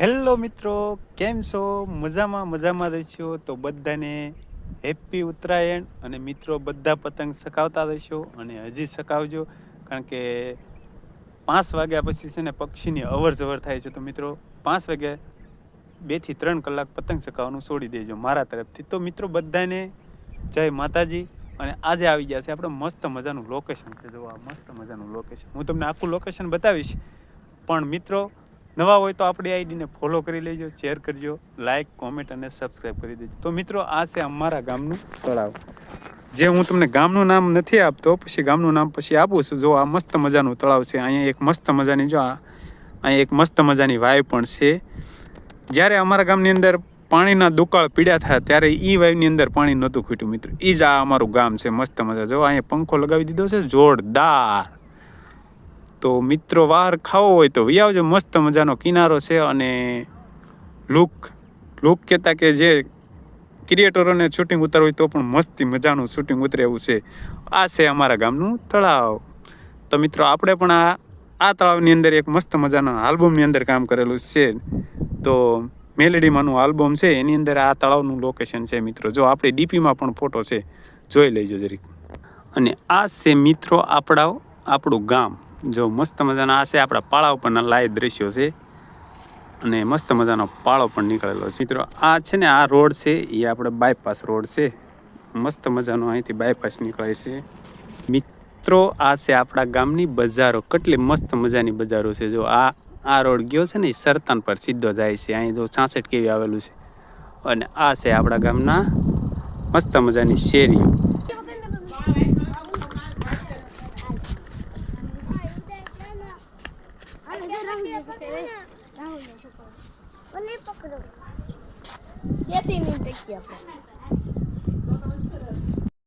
Hello મિત્રો, કેમ છો? મજામાં રહેશો તો બધાને હેપી ઉત્તરાયણ. અને મિત્રો બધા પતંગ ચગાવતા રહેશો અને હજી ચગાવજો, કારણ કે 5 વાગ્યા પછી છે ને પક્ષીની અવર જવર થાય છે. તો મિત્રો 5 વાગે 2 થી 3 કલાક પતંગ ચગાવવાનું છોડી દેજો મારા તરફથી. તો મિત્રો બધાને જય માતાજી. અને આજે આવી ગયા છે આપણે મસ્ત મજાનું લોકેશન છે. જો આ મસ્ત મજાનું લોકેશન હું તમને આખું લોકેશન બતાવીશ. પણ મિત્રો નવા હોય તો આપણી આઈડીને ફોલો કરી લેજો, શેર કરજો, લાઇક, કોમેન્ટ અને સબસ્ક્રાઈબ કરી દેજો. તો મિત્રો આ છે અમારા ગામનું તળાવ, જે હું તમને ગામનું નામ નથી આપતો, પછી ગામનું નામ પછી આપું છું. જો આ મસ્ત મજાનું તળાવ છે. અહીંયા એક મસ્ત મજાની અહીંયા એક મસ્ત મજાની વાવ પણ છે. જ્યારે અમારા ગામની અંદર પાણીના દુકાળ પીડ્યા થયા ત્યારે એ વાવની અંદર પાણી નહોતું ખૂટ્યું મિત્રો. એ જ આ અમારું ગામ છે મસ્ત મજા. જો અહીંયા પંખો લગાવી દીધો છે જોરદાર. તો મિત્રો વાર ખાવો હોય તો આવજો. મસ્ત મજાનો કિનારો છે. અને લુક કહેતા કે જે ક્રિએટરોને શૂટિંગ ઉતારવું હોય તો પણ મસ્તી મજાનું શૂટિંગ ઉતરે એવું છે. આ છે અમારા ગામનું તળાવ. તો મિત્રો આપણે પણ આ તળાવની અંદર એક મસ્ત મજાના આલ્બમની અંદર કામ કરેલું છે. તો મેલેડીમાંનું આલ્બમ છે, એની અંદર આ તળાવનું લોકેશન છે મિત્રો. જો આપણી ડીપીમાં પણ ફોટો છે, જોઈ લેજો જરીક. અને આ છે મિત્રો આપણું ગામ. જો મસ્ત મજાના આ છે આપણા પાળા ઉપરના લાઈવ દ્રશ્યો છે. અને મસ્ત મજાનો પાળો પણ નીકળેલો છે મિત્રો. આ છે ને આ રોડ છે એ આપણે બાયપાસ રોડ છે. મસ્ત મજાનો અહીંથી બાયપાસ નીકળે છે મિત્રો. આ છે આપણા ગામની બજારો. કેટલી મસ્ત મજાની બજારો છે. જો આ રોડ ગયો છે ને એ સરતાન પર સીધો જાય છે. અહીં જો 66 કેવી આવેલું છે. અને આ છે આપણા ગામના મસ્ત મજાની શેરીઓ. પકડો 2 મિનિટ